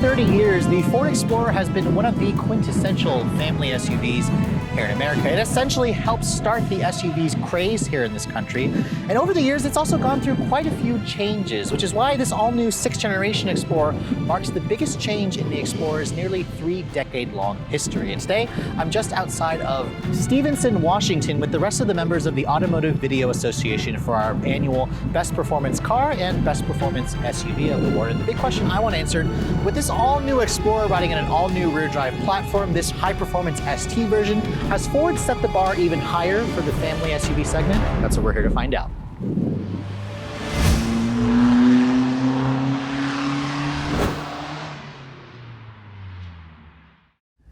30 years, the Ford Explorer has been one of the quintessential family SUVs here in America. It essentially helped start the SUV's craze here in this country. And over the years, it's also gone through quite a few changes, which is why this all-new 6th generation Explorer marks the biggest change in the Explorer's nearly 3-decade-long history. And today, I'm just outside of Stevenson, Washington, with the rest of the members of the Automotive Video Association for our annual Best Performance Car and Best Performance SUV Award. And the big question I want answered, with this all-new Explorer riding on an all-new rear-drive platform, this high-performance ST version, has Ford set the bar even higher for the family SUV segment? That's what we're here to find out.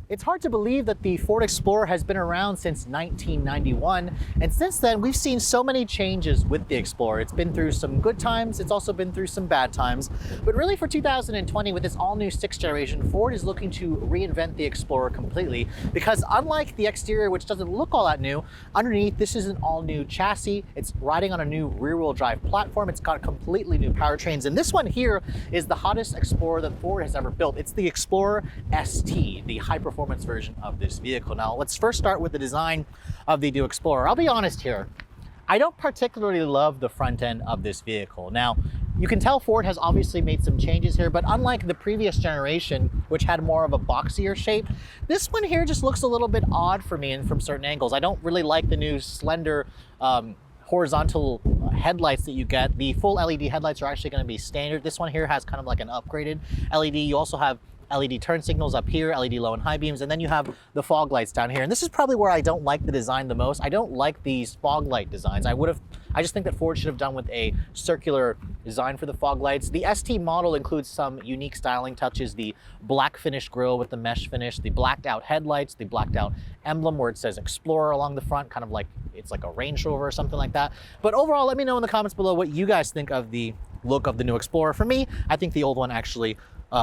It's hard to believe that the Ford Explorer has been around since 1991, and since then we've seen so many changes with the Explorer. It's been through some good times, it's also been through some bad times, but really for 2020 with this all-new 6th generation, Ford is looking to reinvent the Explorer completely, because unlike the exterior, which doesn't look all that new, underneath this is an all-new chassis. It's riding on a new rear-wheel drive platform. It's got completely new powertrains, and this one here is the hottest Explorer that Ford has ever built. It's the Explorer ST, the high-performance version of this vehicle. Now, let's first start with the design of the new Explorer. I'll be honest here, I don't particularly love the front end of this vehicle. Now, you can tell Ford has obviously made some changes here, but unlike the previous generation, which had more of a boxier shape, this one here just looks a little bit odd for me and from certain angles. I don't really like the new slender horizontal headlights that you get. The full LED headlights are actually going to be standard. This one here has kind of like an upgraded LED. You also have LED turn signals up here, LED low and high beams, and then you have the fog lights down here. And this is probably where I don't like the design the most. I don't like these fog light designs. I just think that Ford should have done with a circular design for the fog lights. The ST model includes some unique styling touches, the black finish grille with the mesh finish, the blacked out headlights, the blacked out emblem where it says Explorer along the front, kind of like it's like a Range Rover or something like that. But overall, let me know in the comments below what you guys think of the look of the new Explorer. For me, I think the old one actually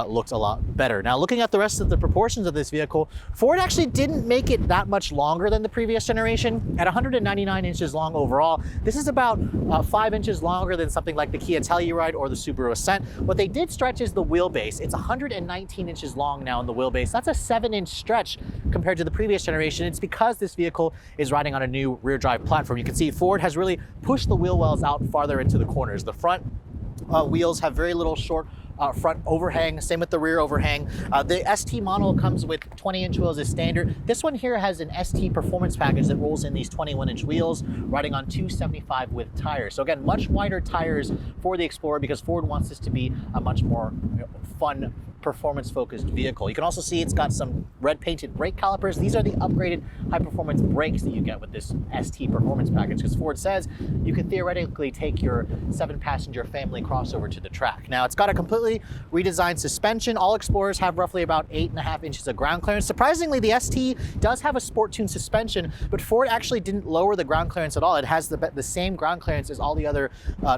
looked a lot better. Now, looking at the rest of the proportions of this vehicle, Ford actually didn't make it that much longer than the previous generation. At 199 inches long overall, this is about 5 inches longer than something like the Kia Telluride or the Subaru Ascent. What they did stretch is the wheelbase. It's 119 inches long now in the wheelbase. That's a 7-inch stretch compared to the previous generation. It's because this vehicle is riding on a new rear drive platform. You can see Ford has really pushed the wheel wells out farther into the corners. The front wheels have very little short front overhang, same with the rear overhang. The ST model comes with 20-inch wheels as standard. This one here has an ST performance package that rolls in these 21-inch wheels, riding on 275 width tires. So again, much wider tires for the Explorer because Ford wants this to be a much more fun, performance-focused vehicle. You can also see it's got some red painted brake calipers. These are the upgraded high-performance brakes that you get with this ST performance package, because Ford says you could theoretically take your 7-passenger family crossover to the track. Now, it's got a completely redesigned suspension. All Explorers have roughly about 8.5 inches of ground clearance. Surprisingly, the ST does have a sport-tuned suspension, but Ford actually didn't lower the ground clearance at all. It has the same ground clearance as all the other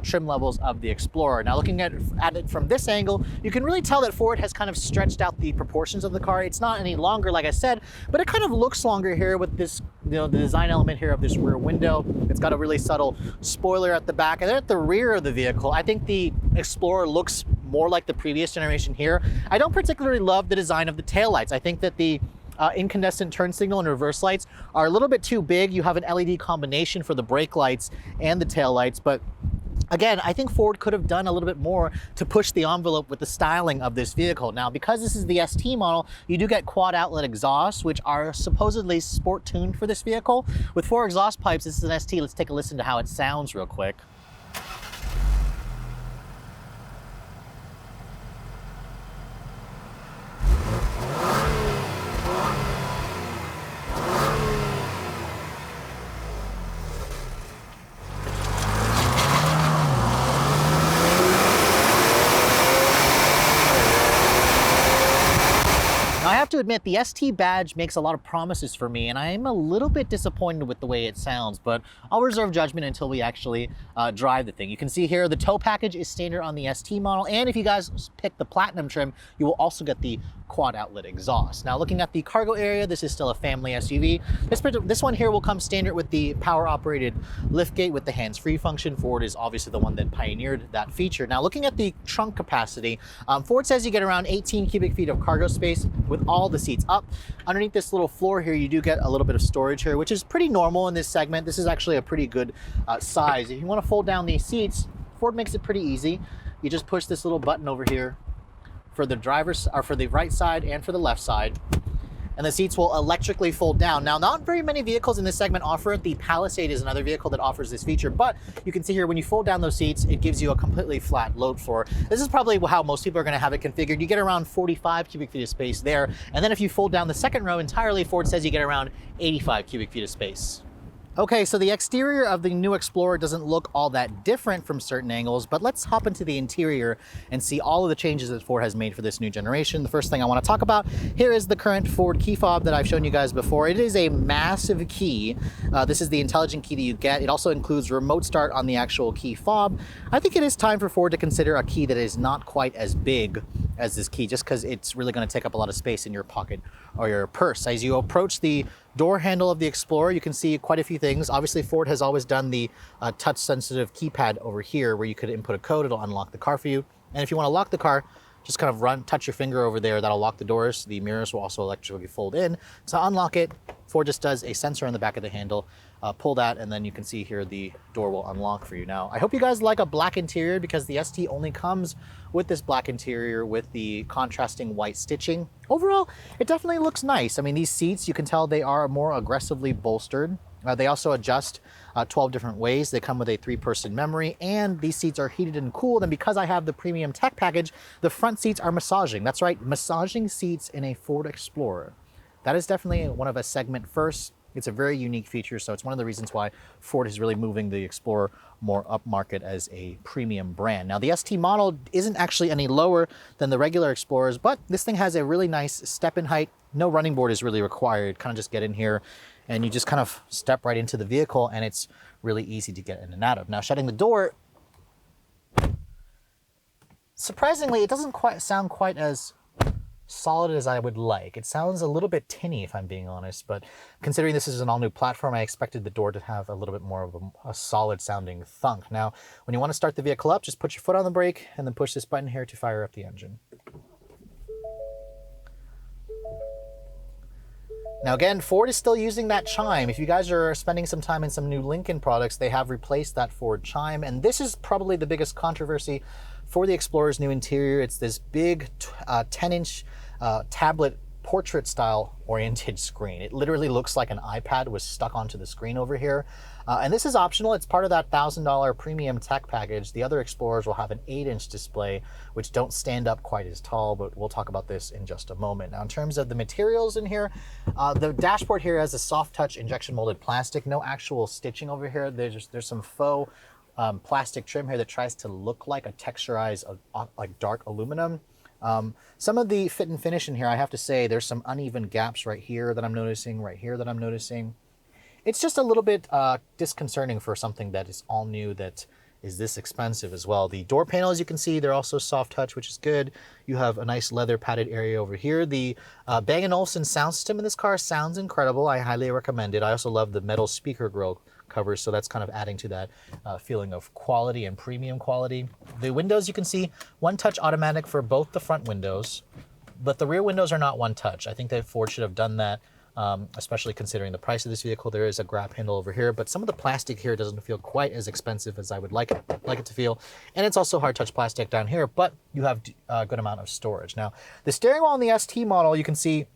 trim levels of the Explorer. Now, looking at it from this angle, you can really tell that Ford has kind of stretched out the proportions of the car. It's not any longer, like I said, but it kind of looks longer here with this, the design element here of this rear window. It's got a really subtle spoiler at the back, and then at the rear of the vehicle, I think the Explorer looks more like the previous generation here. I don't particularly love the design of the taillights. I think that the incandescent turn signal and reverse lights are a little bit too big. You have an LED combination for the brake lights and the tail lights, but again, I think Ford could have done a little bit more to push the envelope with the styling of this vehicle. Now, because this is the ST model, you do get quad outlet exhausts, which are supposedly sport tuned for this vehicle. With 4 exhaust pipes, this is an ST. Let's take a listen to how it sounds real quick. I have to admit, the ST badge makes a lot of promises for me, and I'm a little bit disappointed with the way it sounds, but I'll reserve judgment until we actually drive the thing. You can see here the tow package is standard on the ST model, and if you guys pick the Platinum trim, you will also get the quad outlet exhaust. Now looking at the cargo area, this is still a family SUV. This one here will come standard with the power operated liftgate with the hands-free function. Ford is obviously the one that pioneered that feature. Now looking at the trunk capacity, Ford says you get around 18 cubic feet of cargo space with all the seats up. Underneath this little floor here, you do get a little bit of storage here, which is pretty normal in this segment. This is actually a pretty good size. If you want to fold down these seats, Ford makes it pretty easy. You just push this little button over here for the driver's, or for the right side and for the left side, and the seats will electrically fold down. Now, not very many vehicles in this segment offer it. The Palisade is another vehicle that offers this feature, but you can see here when you fold down those seats, it gives you a completely flat load floor. This is probably how most people are going to have it configured. You get around 45 cubic feet of space there, and then if you fold down the second row entirely, Ford says you get around 85 cubic feet of space. Okay, so the exterior of the new Explorer doesn't look all that different from certain angles, but let's hop into the interior and see all of the changes that Ford has made for this new generation. The first thing I want to talk about here is the current Ford key fob that I've shown you guys before. It is a massive key. This is the intelligent key that you get. It also includes remote start on the actual key fob. I think it is time for Ford to consider a key that is not quite as big as this key, just because it's really going to take up a lot of space in your pocket or your purse. As you approach the door handle of the Explorer, you can see quite a few things. Obviously, Ford has always done the touch-sensitive keypad over here where you could input a code, it'll unlock the car for you. And if you want to lock the car, just kind of touch your finger over there, that'll lock the doors. The mirrors will also electrically fold in. To unlock it, Ford just does a sensor on the back of the handle, pull that, and then you can see here the door will unlock for you. Now, I hope you guys like a black interior because the ST only comes with this black interior with the contrasting white stitching. Overall, it definitely looks nice. I mean, these seats, you can tell they are more aggressively bolstered. They also adjust 12 different ways. They come with a 3-person memory, and these seats are heated and cooled. And because I have the premium tech package, the front seats are massaging. That's right, massaging seats in a Ford Explorer. That is definitely one of a segment first. It's a very unique feature, so it's one of the reasons why Ford is really moving the Explorer more upmarket as a premium brand. Now, the ST model isn't actually any lower than the regular Explorers, but this thing has a really nice step in height. No running board is really required. Kind of just get in here and you just kind of step right into the vehicle, and it's really easy to get in and out of. Now, shutting the door, surprisingly, it doesn't quite sound quite as solid as I would like. It sounds a little bit tinny, if I'm being honest, but considering this is an all-new platform, I expected the door to have a little bit more of a solid sounding thunk. Now, when you want to start the vehicle up, just put your foot on the brake and then push this button here to fire up the engine. Now again, Ford is still using that chime. If you guys are spending some time in some new Lincoln products, they have replaced that Ford chime, and this is probably the biggest controversy for the Explorer's new interior. It's this big 10-inch tablet portrait style oriented screen. It literally looks like an iPad was stuck onto the screen over here. And this is optional. It's part of that $1,000 premium tech package. The other Explorers will have an 8-inch display, which don't stand up quite as tall, but we'll talk about this in just a moment. Now, in terms of the materials in here, the dashboard here has a soft touch injection molded plastic, no actual stitching over here. There's some faux plastic trim here that tries to look like a texturized, like dark aluminum. Some of the fit and finish in here, I have to say, there's some uneven gaps right here that I'm noticing, right here that I'm noticing. It's just a little bit disconcerting for something that is all new, that is this expensive as well. The door panels, you can see, they're also soft touch, which is good. You have a nice leather padded area over here. The Bang & Olufsen sound system in this car sounds incredible. I highly recommend it. I also love the metal speaker grill covers, so that's kind of adding to that feeling of quality and premium quality. The windows, you can see, one touch automatic for both the front windows, but the rear windows are not one touch. I think that Ford should have done that, especially considering the price of this vehicle. There is a grab handle over here, but some of the plastic here doesn't feel quite as expensive as I would like it to feel. And it's also hard touch plastic down here, but you have a good amount of storage. Now, the steering wheel on the ST model, you can see,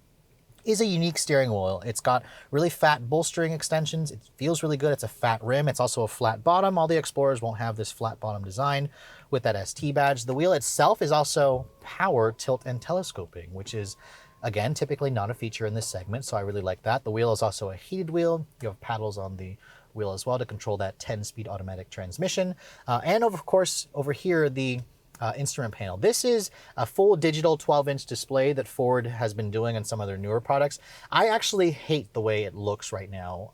is a unique steering wheel. It's got really fat bolstering extensions. It feels really good. It's a fat rim. It's also a flat bottom. All the Explorers won't have this flat bottom design with that ST badge. The wheel itself is also power, tilt, and telescoping, which is, again, typically not a feature in this segment, so I really like that. The wheel is also a heated wheel. You have paddles on the wheel as well to control that 10-speed automatic transmission. And of course, over here, the instrument panel. This is a full digital 12-inch display that Ford has been doing on some of their newer products. I actually hate the way it looks right now.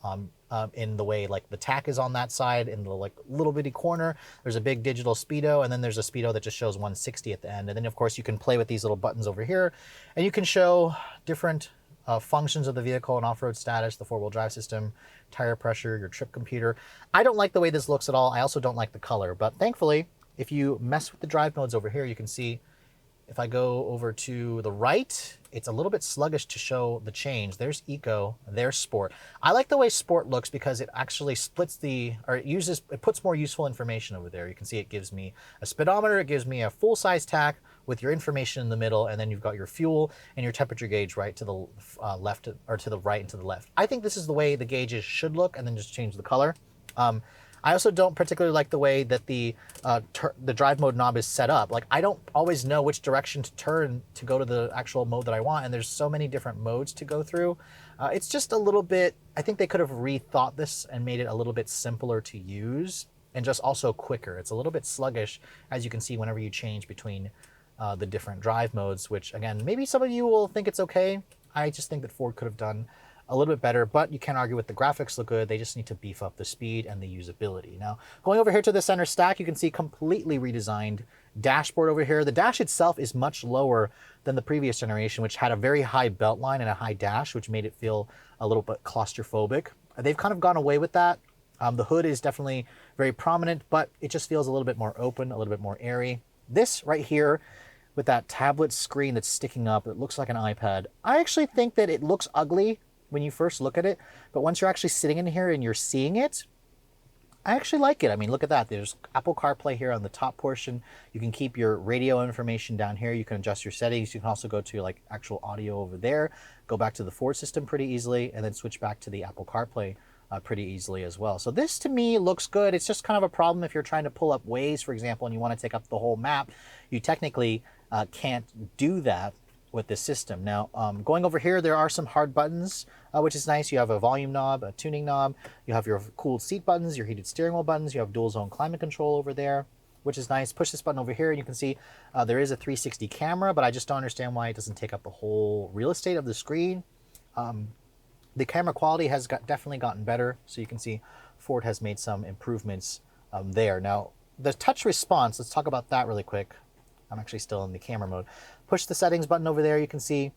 In the way like the tack is on that side in the like little bitty corner. There's a big digital speedo, and then there's a speedo that just shows 160 at the end. And then of course you can play with these little buttons over here, and you can show different functions of the vehicle and off-road status, the four-wheel drive system, tire pressure, your trip computer. I don't like the way this looks at all. I also don't like the color, but thankfully, if you mess with the drive modes over here, you can see if I go over to the right, it's a little bit sluggish to show the change. There's Eco, there's Sport. I like the way Sport looks because it actually splits it puts more useful information over there. You can see it gives me a speedometer, it gives me a full-size tack with your information in the middle, and then you've got your fuel and your temperature gauge right to the left, or to the right and to the left. I think this is the way the gauges should look, and then just change the color. I also don't particularly like the way that the drive mode knob is set up. Like, I don't always know which direction to turn to go to the actual mode that I want, and there's so many different modes to go through. It's just a little bit, I think they could have rethought this and made it a little bit simpler to use, and just also quicker. It's a little bit sluggish, as you can see, whenever you change between the different drive modes, which again, maybe some of you will think it's okay. I just think that Ford could have done a little bit better, but you can't argue with the graphics look good. They just need to beef up the speed and the usability. Now, going over here to the center stack, you can see completely redesigned dashboard over here. The dash itself is much lower than the previous generation, which had a very high belt line and a high dash, which made it feel a little bit claustrophobic. They've kind of gone away with that. The hood is definitely very prominent, but it just feels a little bit more open, a little bit more airy. This right here, with that tablet screen that's sticking up, it looks like an iPad. I actually think that it looks ugly when you first look at it, but once you're actually sitting in here and you're seeing it, I actually like it. I mean, look at that. There's Apple CarPlay here on the top portion. You can keep your radio information down here. You can adjust your settings. You can also go to like actual audio over there, go back to the Ford system pretty easily, and then switch back to the Apple CarPlay pretty easily as well. So this to me looks good. It's just kind of a problem if you're trying to pull up Waze, for example, and you want to take up the whole map. You technically can't do that with this system. Now, going over here, there are some hard buttons, which is nice. You have a volume knob, a tuning knob, you have your cooled seat buttons, your heated steering wheel buttons, you have dual zone climate control over there, which is nice. Push this button over here and you can see there is a 360 camera, but I just don't understand why it doesn't take up the whole real estate of the screen. The camera quality has definitely gotten better, so you can see Ford has made some improvements there. Now, the touch response, let's talk about that really quick. I'm actually still in the camera mode. Push the settings button over there. You can see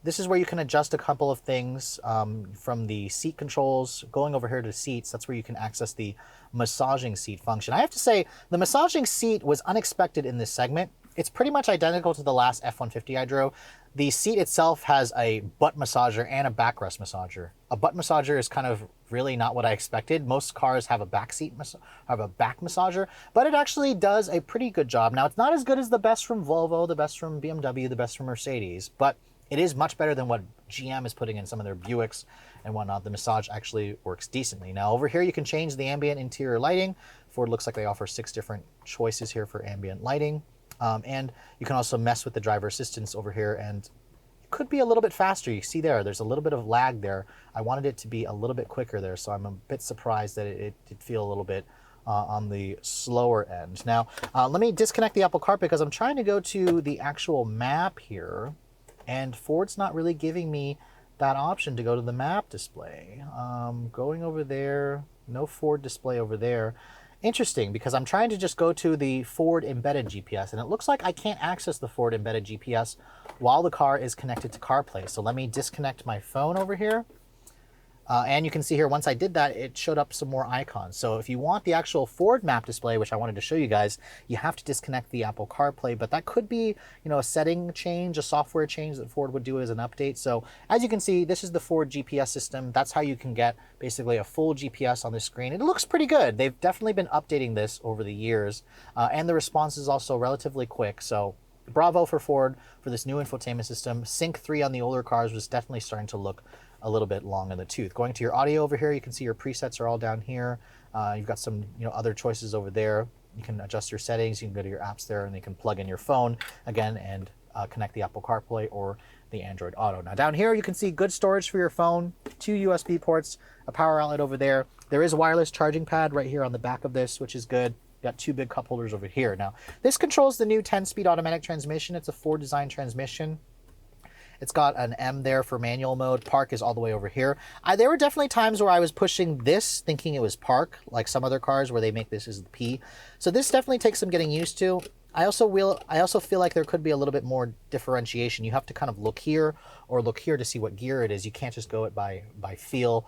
this is where you can adjust a couple of things from the seat controls. Going over here to seats, that's where you can access the massaging seat function. I have to say, the massaging seat was unexpected in this segment. It's pretty much identical to the last F-150 I drove. The seat itself has a butt massager and a backrest massager. A butt massager is kind of really not what I expected. Most cars have a back massager, but it actually does a pretty good job. Now, it's not as good as the best from Volvo, the best from BMW, the best from Mercedes, but it is much better than what GM is putting in some of their Buicks and whatnot. The massage actually works decently. Now, over here, you can change the ambient interior lighting. Ford looks like they offer 6 different choices here for ambient lighting. And you can also mess with the driver assistance over here, and it could be a little bit faster. You see there's a little bit of lag there. I wanted it to be a little bit quicker there, so I'm a bit surprised that it did feel a little bit on the slower end. Now, let me disconnect the Apple CarPlay because I'm trying to go to the actual map here, and Ford's not really giving me that option to go to the map display. Going over there, no Ford display over there. Interesting, because I'm trying to just go to the Ford embedded GPS, and it looks like I can't access the Ford embedded GPS while the car is connected to CarPlay. So let me disconnect my phone over here. And you can see here, once I did that, it showed up some more icons. So if you want the actual Ford map display, which I wanted to show you guys, you have to disconnect the Apple CarPlay, but that could be, a setting change, a software change that Ford would do as an update. So as you can see, this is the Ford GPS system. That's how you can get basically a full GPS on the screen. It looks pretty good. They've definitely been updating this over the years, and the response is also relatively quick. So bravo for Ford for this new infotainment system. Sync 3 on the older cars was definitely starting to look a little bit long in the tooth. Going to your audio over here, you can see your presets are all down here. You've got some other choices over there. You can adjust your settings, you can go to your apps there, and you can plug in your phone again and connect the Apple CarPlay or the Android Auto. Now down here you can see good storage for your phone, 2 USB ports, a power outlet over there. There is a wireless charging pad right here on the back of this, which is good. You got two big cup holders over here. Now, this controls the new 10-speed automatic transmission. It's a Ford design transmission. It's got an M there for manual mode. Park is all the way over here. There were definitely times where I was pushing this thinking it was park, like some other cars where they make this as the P. So this definitely takes some getting used to. I also feel like there could be a little bit more differentiation. You have to kind of look here or look here to see what gear it is. You can't just go it by feel,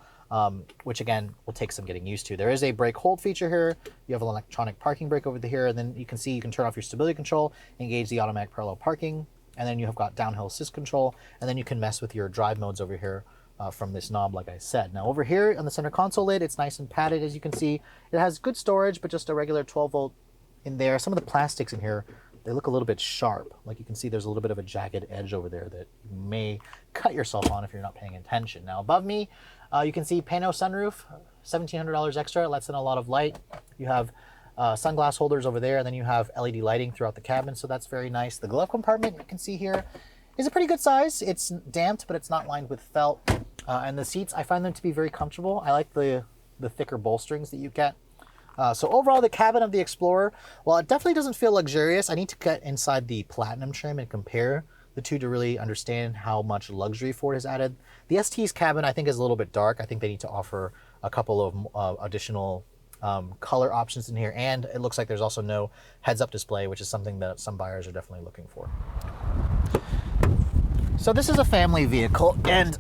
which again will take some getting used to. There is a brake hold feature here. You have an electronic parking brake over here, and then you can see you can turn off your stability control, engage the automatic parallel parking, and then you have got downhill assist control, and then you can mess with your drive modes over here from this knob, like I said. Now over here on the center console lid, it's nice and padded, as you can see. It has good storage, but just a regular 12-volt in there. Some of the plastics in here, they look a little bit sharp. Like you can see there's a little bit of a jagged edge over there that you may cut yourself on if you're not paying attention. Now above me, you can see Pano sunroof, $1,700 extra. It lets in a lot of light. You have sunglass holders over there, and then you have LED lighting throughout the cabin, so that's very nice. The glove compartment you can see here is a pretty good size. It's damped, but it's not lined with felt. And the seats, I find them to be very comfortable. I like the thicker bolsterings that you get. So overall, the cabin of the Explorer, while it definitely doesn't feel luxurious, I need to get inside the Platinum trim and compare the two to really understand how much luxury Ford has added. The ST's cabin, I think, is a little bit dark. I think they need to offer a couple of additional color options in here, and it looks like there's also no heads-up display, which is something that some buyers are definitely looking for. So this is a family vehicle, and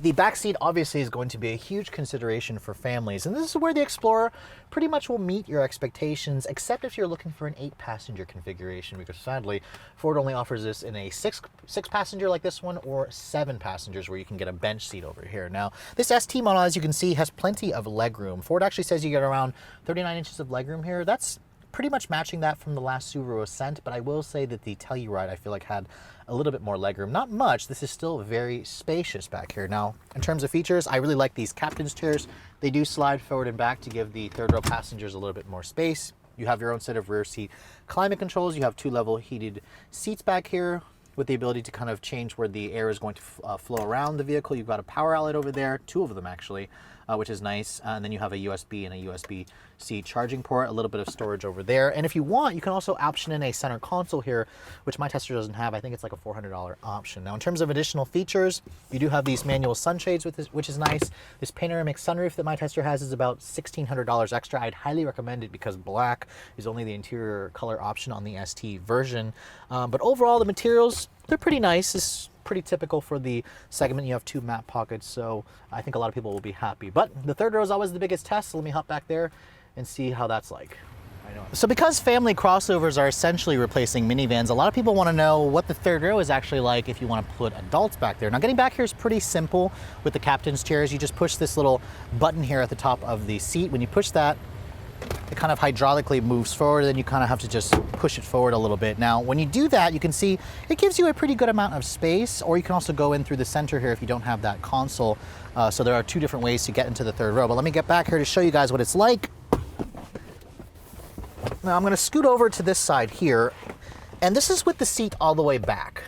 the back seat obviously is going to be a huge consideration for families, and this is where the Explorer pretty much will meet your expectations, except if you're looking for an 8-passenger configuration, because sadly Ford only offers this in a six passenger like this one, or 7 passengers where you can get a bench seat over here. Now this ST model, as you can see, has plenty of legroom. Ford actually says you get around 39 inches of legroom here. That's pretty much matching that from the last Subaru Ascent, but I will say that the Telluride I feel like had a little bit more legroom. Not much. This is still very spacious back here. Now, in terms of features, I really like these captain's chairs. They do slide forward and back to give the third row passengers a little bit more space. You have your own set of rear seat climate controls. You have 2 level heated seats back here with the ability to kind of change where the air is going to flow around the vehicle. You've got a power outlet over there, 2 of them actually, which is nice. And then you have a USB and a USB-C charging port, a little bit of storage over there. And if you want, you can also option in a center console here, which my tester doesn't have. I think it's like a $400 option. Now, in terms of additional features, you do have these manual sunshades with this, which is nice. This panoramic sunroof that my tester has is about $1,600 extra. I'd highly recommend it because black is only the interior color option on the ST version. But overall, the materials, they're pretty nice. It's pretty typical for the segment. You have 2 matte pockets, so I think a lot of people will be happy. But the third row is always the biggest test, so let me hop back there and see how that's like. So because family crossovers are essentially replacing minivans, a lot of people want to know what the third row is actually like if you want to put adults back there. Now, getting back here is pretty simple with the captain's chairs. You just push this little button here at the top of the seat. When you push that, it kind of hydraulically moves forward, then you kind of have to just push it forward a little bit. Now, when you do that, you can see it gives you a pretty good amount of space, or you can also go in through the center here if you don't have that console. So there are 2 different ways to get into the third row, but let me get back here to show you guys what it's like. Now, I'm going to scoot over to this side here, and this is with the seat all the way back,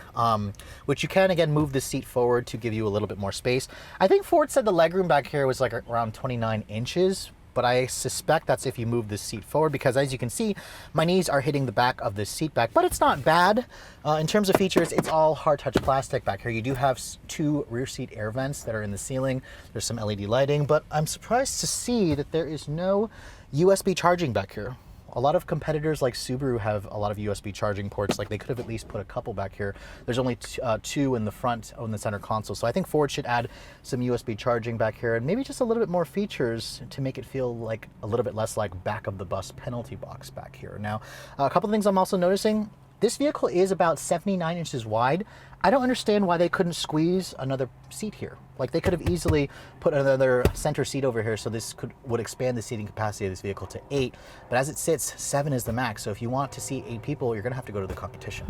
which you can, again, move the seat forward to give you a little bit more space. I think Ford said the legroom back here was like around 29 inches, but I suspect that's if you move the seat forward, because as you can see, my knees are hitting the back of the seat back, but it's not bad. In terms of features, it's all hard touch plastic back here. You do have 2 rear seat air vents that are in the ceiling. There's some LED lighting, but I'm surprised to see that there is no USB charging back here. A lot of competitors like Subaru have a lot of USB charging ports. Like, they could have at least put a couple back here. There's only 2 in the front on the center console. So I think Ford should add some USB charging back here, and maybe just a little bit more features to make it feel like a little bit less like back of the bus penalty box back here. Now, a couple of things I'm also noticing. This vehicle is about 79 inches wide. I don't understand why they couldn't squeeze another seat here. Like, they could have easily put another center seat over here, so this would expand the seating capacity of this vehicle to 8. But as it sits, 7 is the max. So if you want to seat 8 people, you're gonna have to go to the competition.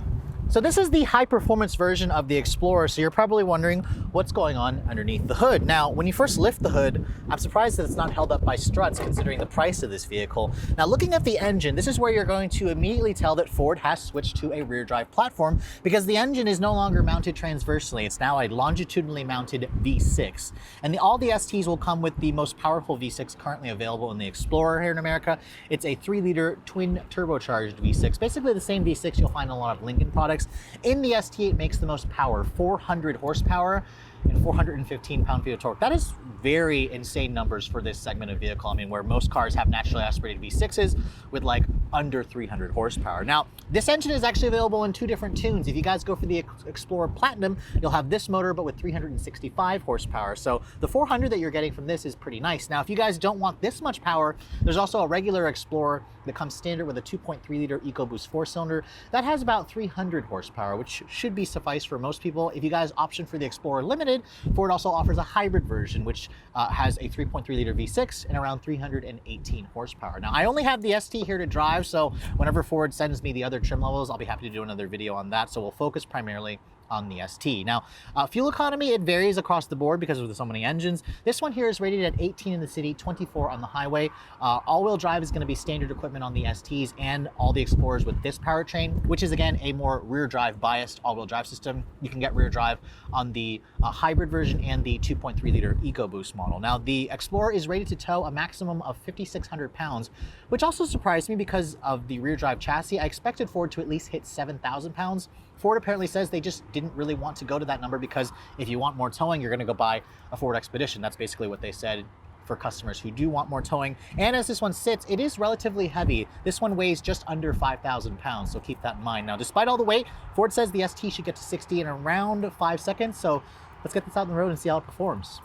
So this is the high performance version of the Explorer. So you're probably wondering what's going on underneath the hood. Now, when you first lift the hood, I'm surprised that it's not held up by struts considering the price of this vehicle. Now, looking at the engine, this is where you're going to immediately tell that Ford has switched to a rear drive platform, because the engine is no longer mounted transversely. It's now a longitudinally mounted V6. And all the STs will come with the most powerful V6 currently available in the Explorer here in America. It's a 3-liter twin turbocharged V6, basically the same V6 you'll find in a lot of Lincoln products. In the ST, it makes the most power, 400 horsepower and 415 pound-feet of torque. That is very insane numbers for this segment of vehicle. I mean, where most cars have naturally aspirated V6s with like under 300 horsepower. Now, this engine is actually available in 2 different tunes. If you guys go for the Explorer Platinum, you'll have this motor, but with 365 horsepower. So the 400 that you're getting from this is pretty nice. Now, if you guys don't want this much power, there's also a regular Explorer that comes standard with a 2.3-liter EcoBoost 4-cylinder that has about 300 horsepower, which should be suffice for most people. If you guys option for the Explorer Limited, Ford also offers a hybrid version, which has a 3.3-liter V6 and around 318 horsepower. Now, I only have the ST here to drive, so whenever Ford sends me the other trim levels, I'll be happy to do another video on that. So we'll focus primarily on the ST. Now, fuel economy, it varies across the board because of so many engines. This one here is rated at 18 in the city, 24 on the highway. All-wheel drive is going to be standard equipment on the STs and all the Explorers with this powertrain, which is again a more rear drive biased all-wheel drive system. You can get rear drive on the hybrid version and the 2.3-liter EcoBoost model. Now, the Explorer is rated to tow a maximum of 5,600 pounds, which also surprised me because of the rear drive chassis. I expected Ford to at least hit 7,000 pounds. Ford apparently says they just didn't really want to go to that number because if you want more towing, you're going to go buy a Ford Expedition. That's basically what they said for customers who do want more towing. And as this one sits, it is relatively heavy. This one weighs just under 5,000 pounds, so keep that in mind. Now, despite all the weight, Ford says the ST should get to 60 in around 5 seconds, so let's get this out on the road and see how it performs.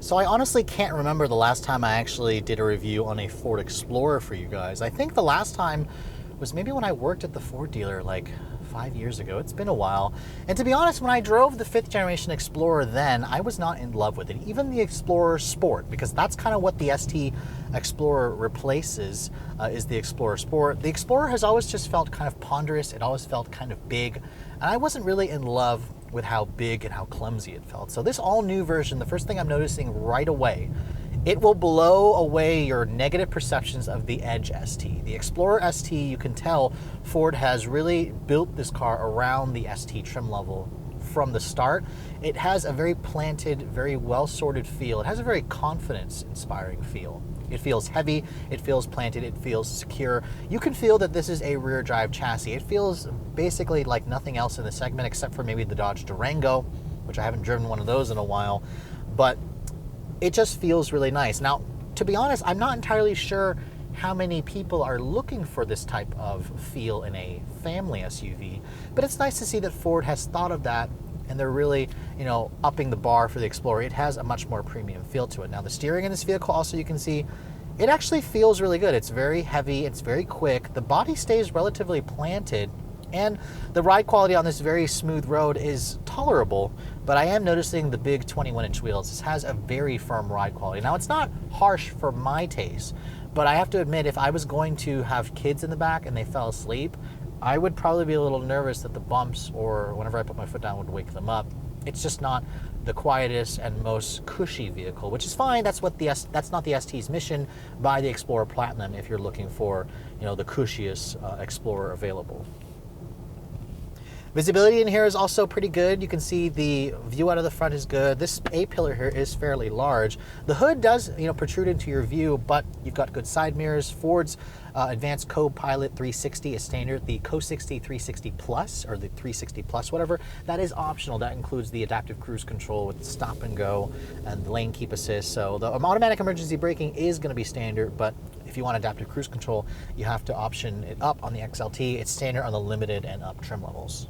So I honestly can't remember the last time I actually did a review on a Ford Explorer for you guys. I think the last time was maybe when I worked at the Ford dealer like 5 years ago. It's been a while. And to be honest, when I drove the 5th generation Explorer then, I was not in love with it. Even the Explorer Sport, because that's kind of what the ST Explorer replaces, is the Explorer Sport. The Explorer has always just felt kind of ponderous. It always felt kind of big. And I wasn't really in love with how big and how clumsy it felt. So this all-new version, the first thing I'm noticing right away, it will blow away your negative perceptions of the Edge ST. The Explorer ST, you can tell Ford has really built this car around the ST trim level from the start. It has a very planted, very well-sorted feel. It has a very confidence-inspiring feel. It feels heavy, it feels planted, it feels secure. You can feel that this is a rear drive chassis. It feels basically like nothing else in the segment except for maybe the Dodge Durango, which I haven't driven one of those in a while, but it just feels really nice. Now, to be honest, I'm not entirely sure how many people are looking for this type of feel in a family SUV, but it's nice to see that Ford has thought of that and they're really, upping the bar for the Explorer. It has a much more premium feel to it. Now, the steering in this vehicle also, you can see, it actually feels really good. It's very heavy, it's very quick. The body stays relatively planted, and the ride quality on this very smooth road is tolerable, but I am noticing the big 21-inch wheels. This has a very firm ride quality. Now, it's not harsh for my taste, but I have to admit, if I was going to have kids in the back and they fell asleep, I would probably be a little nervous that the bumps or whenever I put my foot down would wake them up. It's just not the quietest and most cushy vehicle, which is fine. That's not the ST's mission by the Explorer Platinum if you're looking for, the cushiest Explorer available. Visibility in here is also pretty good. You can see the view out of the front is good. This A-pillar here is fairly large. The hood does, protrude into your view, but you've got good side mirrors. Ford's Advanced Co-Pilot 360 is standard. The Co-60 360 Plus, or the 360 Plus, whatever, that is optional. That includes the adaptive cruise control with stop and go and the lane keep assist. So the automatic emergency braking is going to be standard, but if you want adaptive cruise control, you have to option it up on the XLT. It's standard on the limited and up trim levels.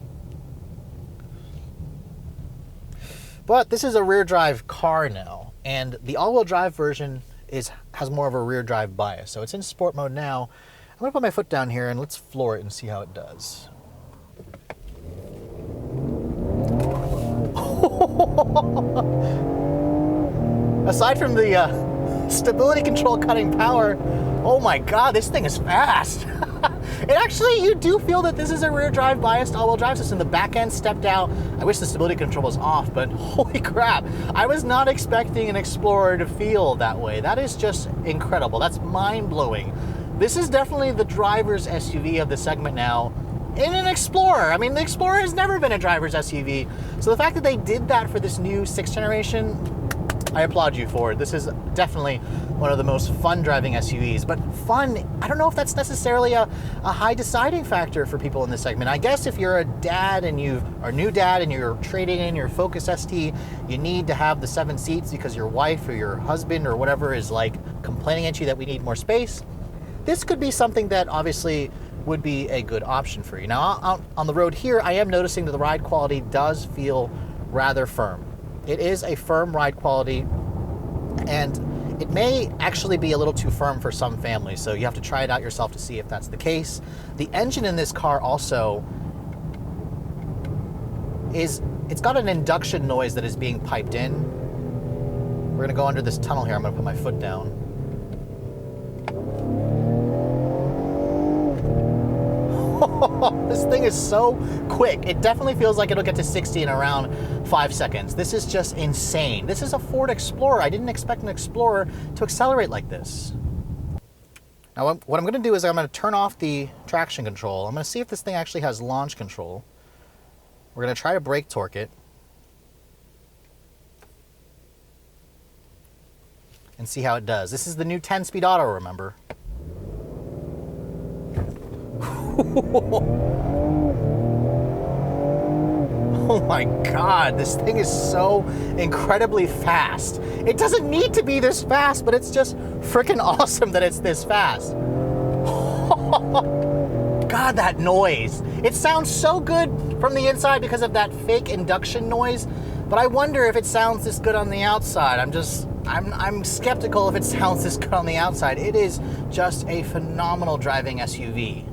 But this is a rear drive car now, and the all-wheel drive version has more of a rear drive bias. So it's in sport mode now. I'm gonna put my foot down here and let's floor it and see how it does. Aside from the stability control cutting power, oh my God, this thing is fast. It actually, you do feel that this is a rear drive biased all-wheel drive system. The back end stepped out. I wish the stability control was off, but holy crap. I was not expecting an Explorer to feel that way. That is just incredible. That's mind-blowing. This is definitely the driver's SUV of the segment now. in an Explorer. I mean, the Explorer has never been a driver's SUV. So the fact that they did that for this new 6th generation, I applaud you for it. This is definitely one of the most fun driving SUVs. But fun, I don't know if that's necessarily a high deciding factor for people in this segment. I guess if you're a dad and you are a new dad and you're trading in your Focus ST, you need to have the 7 seats because your wife or your husband or whatever is like complaining at you that we need more space. This could be something that obviously would be a good option for you. Now, out on the road here, I am noticing that the ride quality does feel rather firm. It is a firm ride quality, and it may actually be a little too firm for some families, so you have to try it out yourself to see if that's the case. The engine in this car also it's got an induction noise that is being piped in. We're gonna go under this tunnel here. I'm gonna put my foot down. This thing is so quick. It definitely feels like it'll get to 60 in around 5 seconds. This is just insane. This is a Ford Explorer. I didn't expect an Explorer to accelerate like this. Now what I'm gonna do is I'm gonna turn off the traction control. I'm gonna see if this thing actually has launch control. We're gonna try to brake torque it and see how it does. This is the new 10-speed auto, remember? Oh my God, this thing is so incredibly fast. It doesn't need to be this fast, but it's just freaking awesome that it's this fast. God, that noise. It sounds so good from the inside because of that fake induction noise, but I wonder if it sounds this good on the outside. I'm skeptical if it sounds this good on the outside. It is just a phenomenal driving SUV.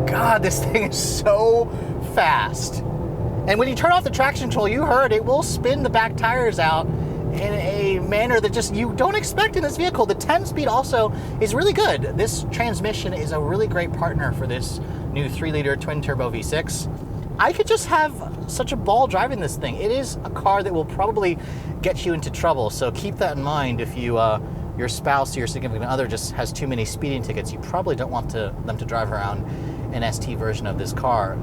God, this thing is so fast. And when you turn off the traction control, you heard it will spin the back tires out in a manner that just you don't expect in this vehicle. The 10-speed also is really good. This transmission is a really great partner for this new 3-liter twin-turbo V6. I could just have such a ball driving this thing. It is a car that will probably get you into trouble, so keep that in mind if you your spouse or your significant other just has too many speeding tickets. You probably don't want them to drive around an ST version of this car.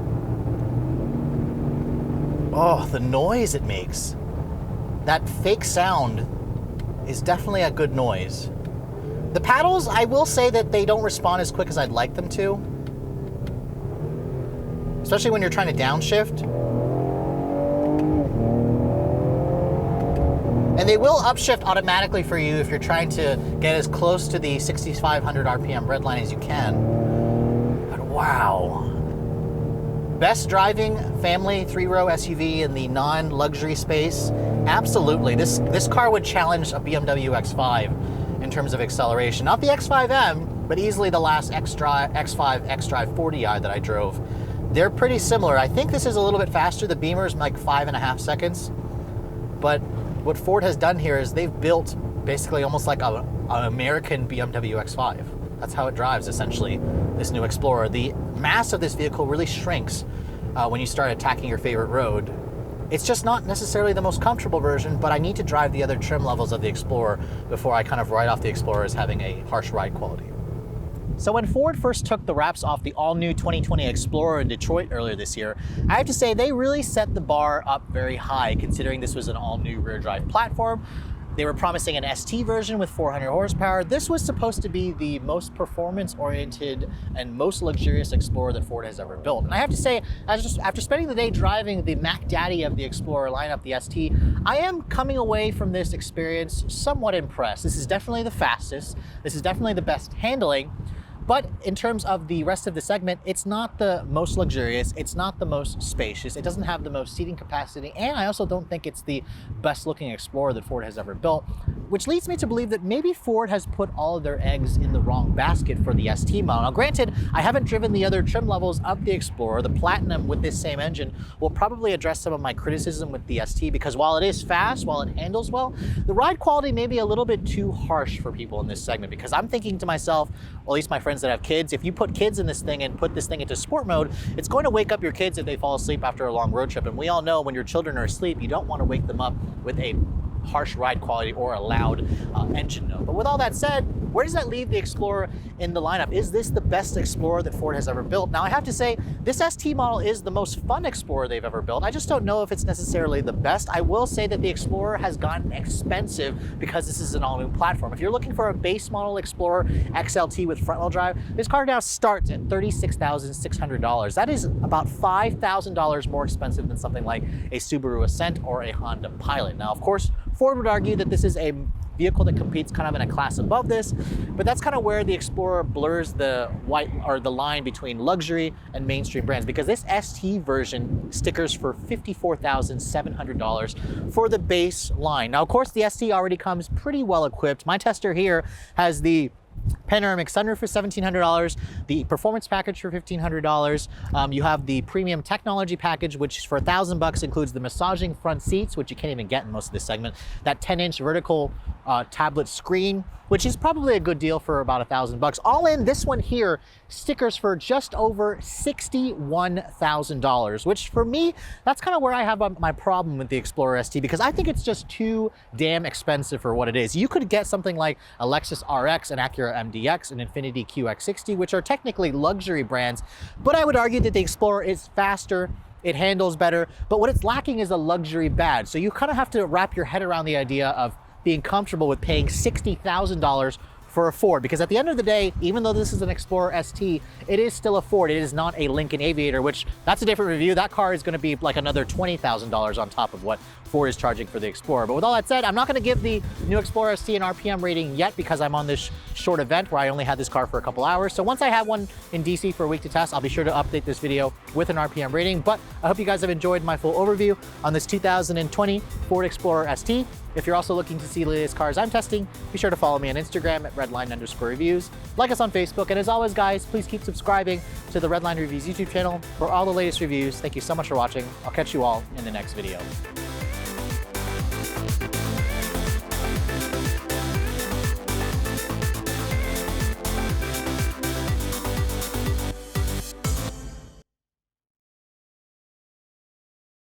Oh, the noise it makes. That fake sound is definitely a good noise. The paddles, I will say that they don't respond as quick as I'd like them to. Especially when you're trying to downshift. And they will upshift automatically for you if you're trying to get as close to the 6,500 RPM Redline as you can. But wow. Best driving family 3-row SUV in the non-luxury space? Absolutely. This car would challenge a BMW X5 in terms of acceleration. Not the X5M, but easily the last X5 xDrive 40i that I drove. They're pretty similar. I think this is a little bit faster. The Beamer's like 5.5 seconds. But what Ford has done here is they've built basically almost like an American BMW X5. That's how it drives, essentially, this new Explorer. The mass of this vehicle really shrinks when you start attacking your favorite road. It's just not necessarily the most comfortable version, but I need to drive the other trim levels of the Explorer before I kind of write off the Explorer as having a harsh ride quality. So when Ford first took the wraps off the all-new 2020 Explorer in Detroit earlier this year, I have to say they really set the bar up very high, considering this was an all-new rear-drive platform. They were promising an ST version with 400 horsepower. This was supposed to be the most performance-oriented and most luxurious Explorer that Ford has ever built. And I have to say, after spending the day driving the Mac Daddy of the Explorer lineup, the ST, I am coming away from this experience somewhat impressed. This is definitely the fastest. This is definitely the best handling. But in terms of the rest of the segment, it's not the most luxurious, it's not the most spacious, it doesn't have the most seating capacity, and I also don't think it's the best looking Explorer that Ford has ever built, which leads me to believe that maybe Ford has put all of their eggs in the wrong basket for the ST model. Now granted, I haven't driven the other trim levels of the Explorer. The Platinum with this same engine will probably address some of my criticism with the ST, because while it is fast, while it handles well, the ride quality may be a little bit too harsh for people in this segment, because I'm thinking to myself, or at least my friends fans that have kids, if you put kids in this thing and put this thing into sport mode, it's going to wake up your kids if they fall asleep after a long road trip. And we all know when your children are asleep, you don't want to wake them up with a harsh ride quality or a loud engine note. But with all that said, where does that leave the Explorer in the lineup? Is this the best Explorer that Ford has ever built? Now, I have to say, this ST model is the most fun Explorer they've ever built. I just don't know if it's necessarily the best. I will say that the Explorer has gotten expensive because this is an all-new platform. If you're looking for a base model Explorer XLT with front-wheel drive, this car now starts at $36,600. That is about $5,000 more expensive than something like a Subaru Ascent or a Honda Pilot. Now, of course, Ford would argue that this is a vehicle that competes kind of in a class above this, but that's kind of where the Explorer blurs the white or the line between luxury and mainstream brands, because this ST version stickers for $54,700 for the base line. Now, of course, the ST already comes pretty well equipped. My tester here has the panoramic sunroof for $1,700, the performance package for $1,500. You have the premium technology package, which for $1,000 includes the massaging front seats, which you can't even get in most of this segment, that 10-inch vertical tablet screen, which is probably a good deal for about $1,000. All in, this one here stickers for just over $61,000, which for me, that's kind of where I have my problem with the Explorer ST, because I think it's just too damn expensive for what it is. You could get something like a Lexus RX, an Acura MDX, an Infiniti QX60, which are technically luxury brands, but I would argue that the Explorer is faster, it handles better, but what it's lacking is a luxury badge. So you kind of have to wrap your head around the idea of being comfortable with paying $60,000 for a Ford, because at the end of the day, even though this is an Explorer ST, it is still a Ford. It is not a Lincoln Aviator, which that's a different review. That car is going to be like another $20,000 on top of what Ford is charging for the Explorer. But with all that said, I'm not going to give the new Explorer ST an RPM rating yet, because I'm on this short event where I only had this car for a couple hours. So once I have one in DC for a week to test, I'll be sure to update this video with an RPM rating. But I hope you guys have enjoyed my full overview on this 2020 Ford Explorer ST. If you're also looking to see the latest cars I'm testing, be sure to follow me on Instagram at redline_reviews. Like us on Facebook, and as always, guys, please keep subscribing to the Redline Reviews YouTube channel for all the latest reviews. Thank you so much for watching. I'll catch you all in the next video.